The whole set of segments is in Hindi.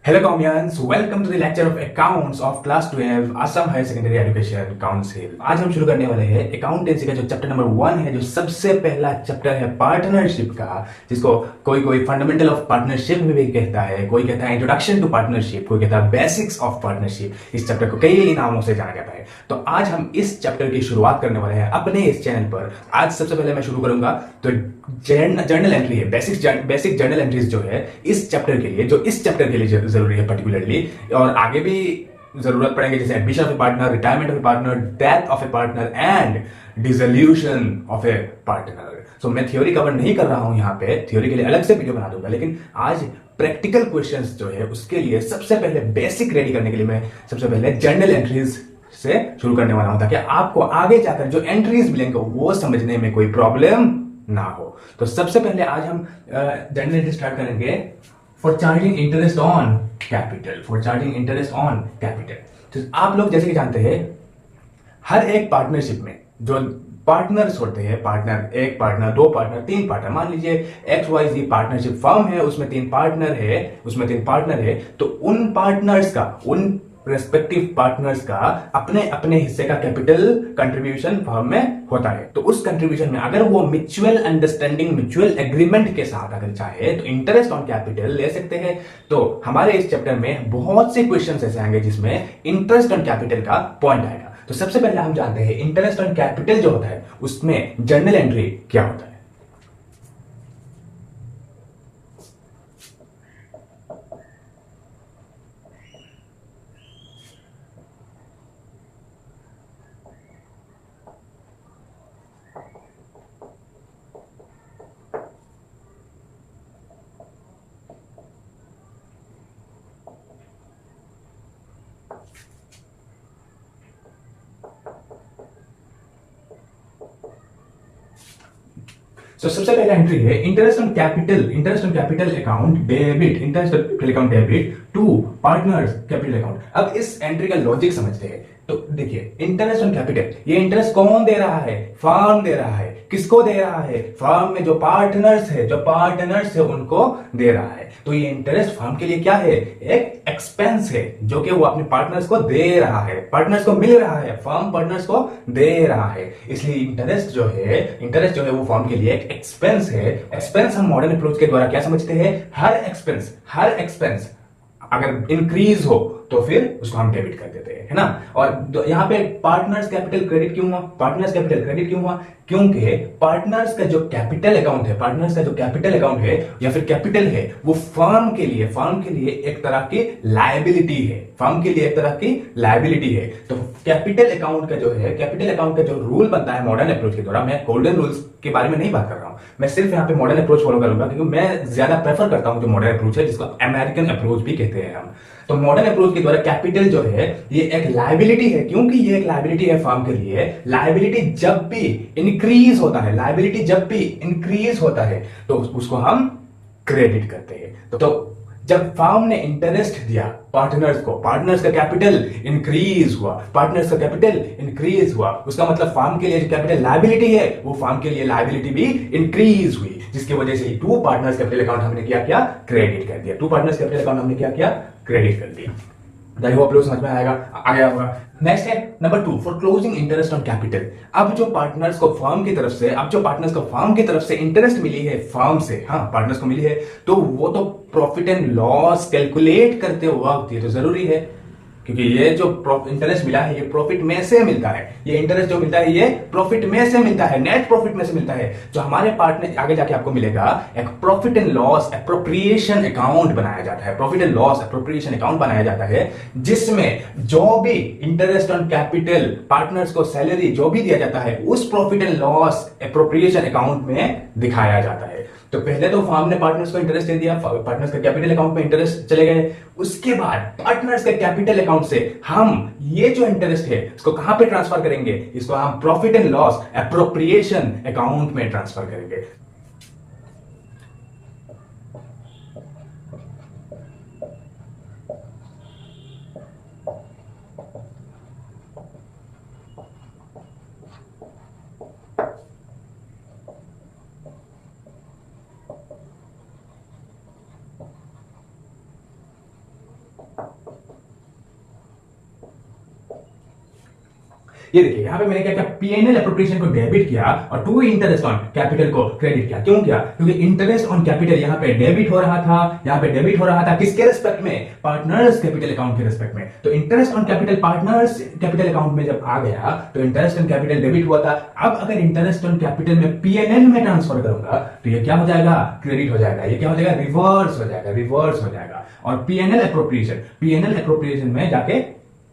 Hello Comyans, welcome to the lecture of accounts of class 12 Assam Higher Secondary Education Council। आज हम शुरू करने वाले हैं अकाउंटेंसी का जो चैप्टर नंबर 1 है, जो सबसे पहला चैप्टर है पार्टनरशिप का, जिसको कोई कोई फंडामेंटल ऑफ पार्टनरशिप भी कहता है, कोई कहता है इंट्रोडक्शन टू पार्टनरशिप, कोई कहता है बेसिक्स ऑफ पार्टनरशिप। इस चैप्टर को कई नामों से जाना जाता है। तो आज हम इस चैप्टर की शुरुआत करने वाले हैं अपने इस चैनल पर। आज सबसे पहले मैं शुरू करूंगा तो जर्नल एंट्री है, बेसिक जर्नल एंट्रीज जो है इस चैप्टर के लिए, जो इस चैप्टर के लिए जरूरी है पर्टिकुलरली, और आगे भी जरूरत पड़ेगी, जैसे admission of a partner, retirement of a partner, death of a partner and dissolution of a partner. So मैं थ्योरी कवर नहीं कर रहा हूं यहाँ पे, थ्योरी के लिए अलग से वीडियो बना दूंगा, लेकिन आज प्रैक्टिकल क्वेश्चंस जो है उसके लिए सबसे पहले बेसिक रेडी करने के लिए मैं सबसे पहले जर्नल एंट्रीज से शुरू करने वाला हूं, ताकि आपको आगे जाकर जो एंट्रीज मिलेंगे वो समझने में कोई प्रॉब्लम ना हो। तो सबसे पहले आज हम जर्नल एंट्री स्टार्ट करेंगे for charging interest on capital, for charging interest on capital. तो आप लोग जैसे कि जानते हैं, हर एक पार्टनरशिप में जो पार्टनर्स होते हैं, पार्टनर, एक पार्टनर, दो पार्टनर, तीन पार्टनर, मान लीजिए एक्स वाई जी पार्टनरशिप फर्म है, उसमें तीन पार्टनर है, तो उन पार्टनर्स का, उन रेस्पेक्टिव पार्टनर्स का अपने अपने हिस्से का कैपिटल कंट्रीब्यूशन फर्म में होता है। तो उस कंट्रीब्यूशन में अगर वो म्यूचुअल अंडरस्टैंडिंग, म्यूचुअल एग्रीमेंट के साथ अगर चाहे तो इंटरेस्ट ऑन कैपिटल ले सकते हैं। तो हमारे इस चैप्टर में बहुत से क्वेश्चंस ऐसे आएंगे जिसमें इंटरेस्ट ऑन कैपिटल का पॉइंट आएगा। तो सबसे पहले हम जानते हैं इंटरेस्ट ऑन कैपिटल जो होता है उसमें जर्नल एंट्री क्या होता है। तो सबसे पहला एंट्री है interest on capital account debit, interest on capital account debit to partners capital account. अब इस एंट्री का लॉजिक समझते हैं। तो देखिए, इंटरेस्ट ऑन कैपिटल, ये इंटरेस्ट कौन दे रहा है? फर्म दे रहा है। किसको दे रहा है? फर्म में जो पार्टनर्स है उनको दे रहा है। तो ये इंटरेस्ट फर्म के लिए क्या है? एक एक्सपेंस है जो कि वो अपने पार्टनर्स को दे रहा है, पार्टनर्स को मिल रहा है, फर्म पार्टनर्स को दे रहा है। इसलिए इंटरेस्ट जो है वो फर्म के लिए एक एक्सपेंस है। एक्सपेंस हम मॉडर्न अप्रोच के द्वारा क्या समझते हैं? हर एक्सपेंस अगर इंक्रीज हो तो फिर उसको हम डेबिट कर देते हैं, है ना। और यहाँ पे पार्टनर्स कैपिटल क्रेडिट क्यों हुआ? क्योंकि पार्टनर्स का जो कैपिटल अकाउंट है या फिर कैपिटल है, वो फर्म के लिए एक तरह की लायबिलिटी है। तो कैपिटल अकाउंट का जो रूल बनता है मॉडर्न अप्रोच के द्वारा, मैं गोल्डन रूल्स के बारे में नहीं बात कर रहा हूं, मैं सिर्फ यहाँ पे मॉडर्न अप्रोच फॉलो करूंगा, क्योंकि मैं ज्यादा प्रेफर करता हूं जो मॉडर्न अप्रोच है, जिसको अमेरिकन अप्रोच भी कहते हैं हम। तो मॉडर्न अप्रोच के द्वारा कैपिटल जो है ये एक लायबिलिटी है। क्योंकि ये एक लायबिलिटी है फर्म के लिए, लायबिलिटी जब भी इंक्रीज होता है तो उसको हम क्रेडिट करते हैं। तो जब फर्म ने इंटरेस्ट दिया पार्टनर्स का कैपिटल इंक्रीज हुआ, उसका मतलब फर्म के लिए जो कैपिटल लायबिलिटी है वो फर्म के लिए लायबिलिटी भी इंक्रीज हुई, जिसकी वजह से टू पार्टनर्स कैपिटल अकाउंट हमने क्या क्रेडिट कर दिया। आई होप लोग समझ में आ गया होगा। नेक्स्ट है number 2, for closing interest on capital. अब जो पार्टनर्स को फर्म की तरफ से इंटरेस्ट मिली है फर्म से, पार्टनर्स को मिली है, तो वो तो प्रॉफिट एंड लॉस कैलकुलेट करते वक्त ये तो जरूरी है, क्योंकि ये जो इंटरेस्ट मिला है ये प्रॉफिट में से मिलता है। ये इंटरेस्ट जो मिलता है ये प्रॉफिट में से मिलता है, नेट प्रॉफिट में से मिलता है। जो हमारे पार्टनर आगे जाके आपको मिलेगा, एक profit and loss appropriation account बनाया जाता है, जिसमें जो भी इंटरेस्ट ऑन कैपिटल पार्टनर्स को सैलरी जो भी दिया जाता है उस profit and loss appropriation account में दिखाया जाता है। तो पहले तो फर्म ने पार्टनर्स को इंटरेस्ट दे दिया, पार्टनर्स के कैपिटल अकाउंट में इंटरेस्ट चले गए। उसके बाद पार्टनर्स के कैपिटल अकाउंट से हम ये जो इंटरेस्ट है इसको कहां पे ट्रांसफर करेंगे? इसको हम profit and loss appropriation account में ट्रांसफर करेंगे। ये देखिए यहाँ पे मैंने क्या किया, पीएनएल अप्रोप्रिएशन को डेबिट किया और टू इंटरेस्ट ऑन कैपिटल को क्रेडिट किया। क्यों किया? क्योंकि इंटरेस्ट ऑन कैपिटल यहाँ पे डेबिट हो रहा था, यहाँ पे डेबिट हो रहा था किसके रिस्पेक्ट में? पार्टनर्स कैपिटल अकाउंट के रिस्पेक्ट में। तो interest on capital partners capital account में जब आ गया तो इंटरेस्ट ऑन कैपिटल डेबिट हुआ था। अब अगर इंटरेस्ट ऑन कैपिटल में पीएनएल में ट्रांसफर करूंगा तो ये क्या हो जाएगा? क्रेडिट हो जाएगा। ये क्या हो जाएगा? रिवर्स हो जाएगा, रिवर्स हो जाएगा। और पीएनएल अप्रोप्रिएशन में जाके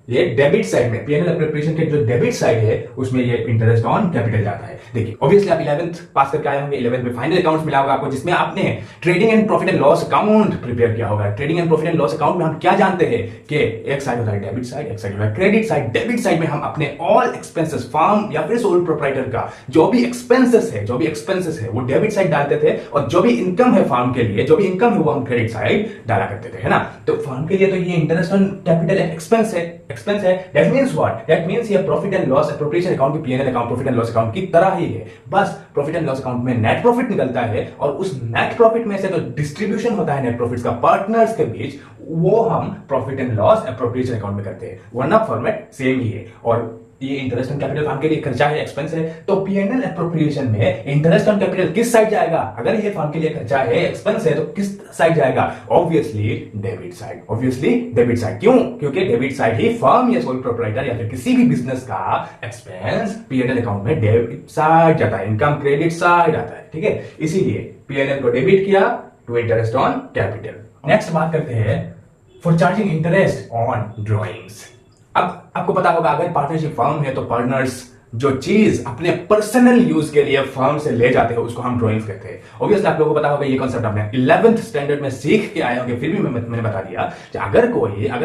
ये डेबिट साइड में, पीएनएल अप्रोप्रिएशन के जो डेबिट साइड है उसमें ये इंटरेस्ट ऑन कैपिटल जाता है। देखिए ऑब्वियसली आप 11th पास करके आए होंगे, 11th में फाइनल अकाउंट्स मिला होगा आपको, जिसमें आपने trading and profit and loss account prepare किया होगा। Trading and profit and loss account में हम क्या जानते हैं कि एक साइड होता है डेबिट साइड, एक साइड होता है क्रेडिट साइड। डेबिट साइड में हम अपने ऑल एक्सपेंसेस, फर्म या फिर सोल प्रोप्राइटर का जो भी एक्सपेंसेस है वो डेबिट साइड डालते थे, और जो भी इनकम है फर्म के लिए, जो भी इनकम है वो हम क्रेडिट साइड डाला करते थे, है ना। तो फर्म के लिए तो ये इंटरेस्ट ऑन कैपिटल एक्सपेंस है। That means what? That means ये profit and loss appropriation account भी PNL account, profit and loss account की तरह ही है। बस प्रॉफिट एंड लॉस अकाउंट में नेट प्रॉफिट निकलता है, और उस नेट प्रॉफिट में से जो डिस्ट्रीब्यूशन होता है नेट प्रॉफिट्स का पार्टनर्स के बीच, वो हम profit and loss appropriation account में करते हैं। वरना फॉर्मेट सेम ही है। और ये इंटरेस्ट ऑन कैपिटल फर्म के लिए खर्चा है, एक्सपेंस है। तो पीएनएल एप्रोप्रिएशन में इंटरेस्ट ऑन कैपिटल किस साइड जाएगा? अगर ये फर्म के लिए खर्चा है, एक्सपेंस है, तो किस साइड जाएगा? Obviously debit side. Obviously debit side. क्यों? क्योंकि डेबिट साइड ही फर्म या सोल प्रोप्राइटर या फिर किसी भी बिजनेस का एक्सपेंस पीएनएल अकाउंट में डेबिट साइड जाता है, इनकम क्रेडिट साइड आता है, ठीक है। इसीलिए पीएनएल को डेबिट किया to interest on capital. Next बात करते हैं for charging interest on drawings. अब आपको पता होगा अगर पार्टनरशिप फर्म है तो पार्टनर्स जो चीज अपने पर्सनल यूज के लिए फर्म से ले जाते हैं उसको हम ड्राइंग्स कहते हैं। ऑब्वियसली आप लोगों को पता होगा, ये कॉन्सेप्ट आपने 11th स्टैंडर्ड में सीख के आए होंगे, फिर भी मैंने बता दिया कि अगर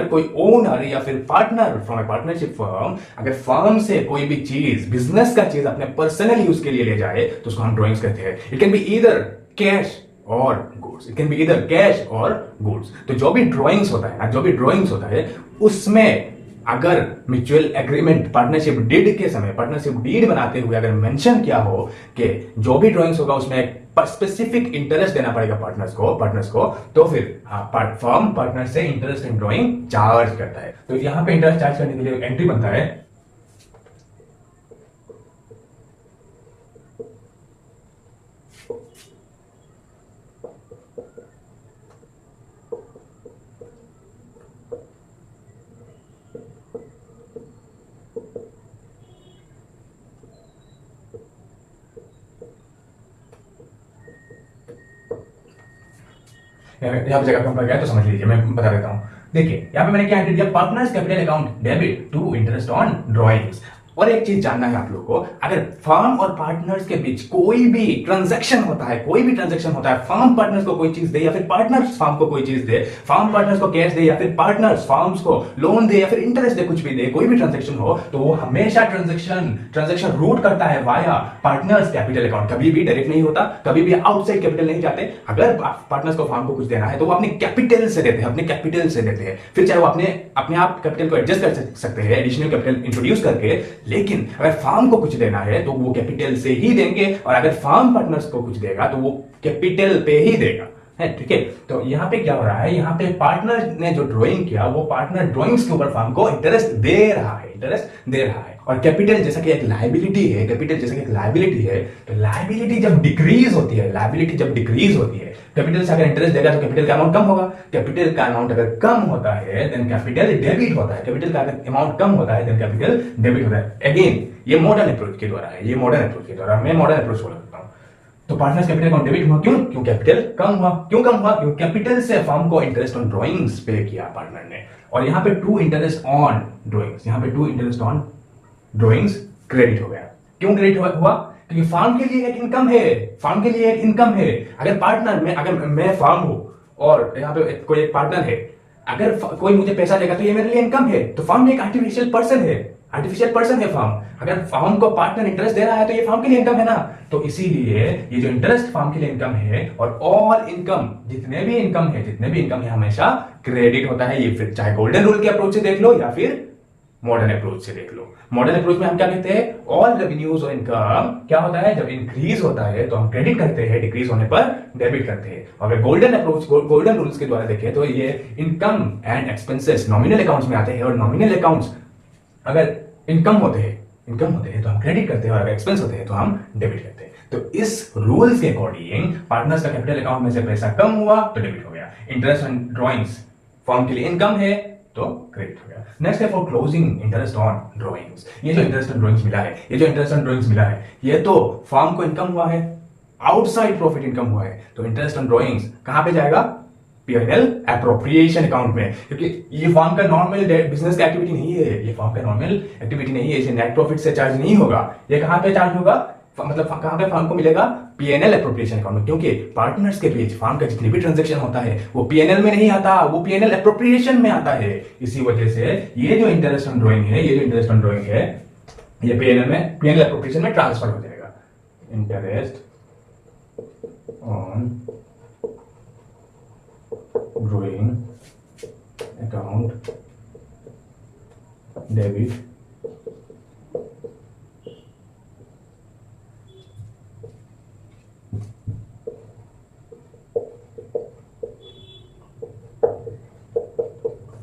कोई ओनर या फिर partner from A partnership firm अगर फर्म से कोई भी चीज, बिजनेस का चीज अपने पर्सनल यूज के लिए ले जाए तो उसको हम ड्राइंग्स कहते हैं। It can be either cash or goods, it can be either cash or goods. तो जो भी ड्राइंग्स होता है उसमें अगर म्यूचुअल एग्रीमेंट पार्टनरशिप डीड बनाते हुए अगर मेंशन किया हो कि जो भी ड्राइंग्स होगा उसमें एक स्पेसिफिक इंटरेस्ट देना पड़ेगा पार्टनर्स को, तो फिर फर्म पार्टनर से इंटरेस्ट इन ड्राइंग चार्ज करता है। तो यहां पे इंटरेस्ट चार्ज करने के लिए एंट्री बनता है यहाँ पे जगह कम पड़ गया तो समझ लीजिए, मैं बता देता हूं। देखिए यहाँ पे मैंने क्या एंट्री दिया, partners capital account debit to interest on drawings. और एक चीज जानना है आप लोगों को, अगर फर्म और पार्टनर्स के बीच कोई भी ट्रांजैक्शन होता है, फर्म पार्टनर्स को कोई चीज दे या फिर पार्टनर्स फर्म को कोई चीज दे, फर्म पार्टनर्स को कैश दे या फिर पार्टनर्स फर्म्स को लोन दे या फिर इंटरेस्ट दे, कुछ भी दे, कोई भी ट्रांजैक्शन हो, तो वो हमेशा ट्रांजैक्शन रूट करता है वाया पार्टनर्स कैपिटल अकाउंट। कभी भी डायरेक्ट नहीं होता, कभी भी आउटसाइड कैपिटल नहीं जाते। अगर पार्टनर्स को फर्म को कुछ देना है तो वो अपने कैपिटल से देते हैं, फिर चाहे वो अपने आप कैपिटल को एडजस्ट कर सकते हैं, एडिशनल कैपिटल इंट्रोड्यूस करके। लेकिन अगर फर्म को कुछ देना है तो वो कैपिटल से ही देंगे, और अगर फर्म पार्टनर्स को कुछ देगा तो वो कैपिटल पे ही देगा, है, ठीक है। तो यहाँ पे क्या हो रहा है, यहाँ पे पार्टनर ने जो ड्राइंग किया वो पार्टनर ड्राइंग्स के ऊपर फर्म को इंटरेस्ट दे रहा है। और कैपिटल जैसा कि एक लायबिलिटी है, तो लायबिलिटी जब डिक्रीज होती है, कैपिटल से अगर इंटरेस्ट देगा तो कैपिटल का अमाउंट कम होगा। कैपिटल का अमाउंट अगर कम होता है देन कैपिटल डेबिट होता है। कैपिटल का अगर अमाउंट कम होता है देन कैपिटल डेबिट होता है। अगेन ये मॉडर्न अप्रोच के द्वारा है, मैं मॉडर्न अप्रोच फॉलो करता हूं। तो पार्टनर्स कैपिटल अकाउंट डेबिट हुआ, क्यों कैपिटल कम हुआ। क्यों कैपिटल से फर्म को इंटरेस्ट ऑन ड्राइंग्स पे किया पार्टनर ने। और यहाँ पे to interest on drawings credit हो गया। क्यों क्रेडिट हुआ? क्योंकि फर्म के लिए एक इनकम है। अगर मैं फर्म हूं और यहाँ पे कोई एक पार्टनर है, अगर कोई मुझे पैसा देगा तो ये मेरे लिए इनकम है। तो फर्म एक आर्टिफिशियल पर्सन है फर्म। अगर फर्म को पार्टनर इंटरेस्ट दे रहा है तो ये फर्म के लिए इनकम है ना। तो इसीलिए ये जो इंटरेस्ट फर्म के लिए इनकम है, और ऑल इनकम जितने भी इनकम है हमेशा क्रेडिट होता है। ये फिर चाहे गोल्डन रूल के अप्रोच से देख लो या फिर मॉडर्न अप्रोच से देख लो। मॉडर्न अप्रोच में हम क्या कहते हैं, ऑल रेवेन्यूज और इनकम क्या होता है, जब इंक्रीज होता है तो हम क्रेडिट करते हैं, डिक्रीज होने पर डेबिट करते हैं। अगर गोल्डन रूल्स के द्वारा देखें तो ये income and expenses nominal accounts में आते हैं, और नॉमिनल अकाउंट्स अगर इनकम होते हैं इनकम होते हैं तो हम क्रेडिट करते हैं और अगर एक्सपेंस होते हैं तो हम डेबिट करते हैं। तो इस रूल्स के अकॉर्डिंग पार्टनर्स का कैपिटल अकाउंट में से पैसा कम हुआ तो डेबिट हो गया। इंटरेस्ट ऑन ड्रॉइंग्स फर्म के लिए इनकम है तो क्रेडिट हो गया। नेक्स्ट है for closing interest on drawings. ये जो इंटरेस्ट ऑन ड्रॉइंग्स मिला है ये तो फर्म को इनकम हुआ है, आउटसाइड प्रॉफिट इनकम हुआ है। तो इंटरेस्ट ऑन ड्रॉइंग्स कहां पे जाएगा? P&L एप्रोप्रिएशन अकाउंट में, क्योंकि ये फर्म का नॉर्मल बिजनेस का एक्टिविटी नहीं है, ये फर्म का नॉर्मल एक्टिविटी नहीं है, इसे नेट प्रॉफिट से चार्ज नहीं होगा। ये कहां पे चार्ज होगा? मतलब कहां पे फर्म को मिलेगा? P&L एप्रोप्रिएशन अकाउंट में, क्योंकि पार्टनर्स के बीच फर्म का जितनी भी ट्रांजैक्शन होता है वो P&L में नहीं आता, वो P&L एप्रोप्रिएशन में आता है। इसी वजह से ये जो इंटरेस्ट ऑन ड्रॉइंग है ये P&L एप्रोप्रिएशन में ट्रांसफर हो जाएगा। Interest on drawing account debit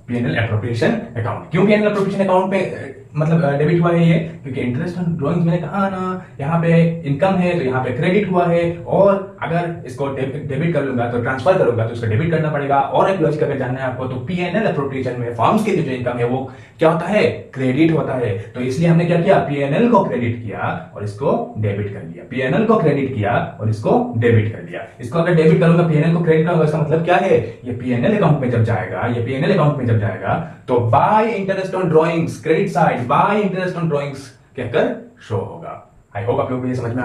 P&L appropriation account. क्यों P&L एप्रोप्रिएशन अकाउंट पे मतलब डेबिट हुआ है ये? क्योंकि इंटरेस्ट ऑन ड्रॉइंग्स मैंने कहा ना, यहाँ पे इनकम है तो यहाँ पे क्रेडिट हुआ है, और अगर इसको डेबिट कर लूंगा तो ट्रांसफर करूंगा तो इसको डेबिट करना पड़ेगा। और एक लॉजिक अगर जानना है आपको तो P&L एप्रोप्रिएशन में फर्म्स के जो इनकम है वो क्या होता है? क्रेडिट होता है। तो इसलिए हमने क्या किया? P&L को क्रेडिट किया और इसको डेबिट कर लिया। P&L को क्रेडिट किया और इसको डेबिट कर लिया। इसको अगर डेबिट करूंगा P&L को क्रेडिट करूंगा, इसका मतलब क्या है? ये P&L अकाउंट में जब जाएगा तो bye interest on drawings credit side, bye interest on drawings कहकर शो होगा। आई होप आप लोगों को ये समझ में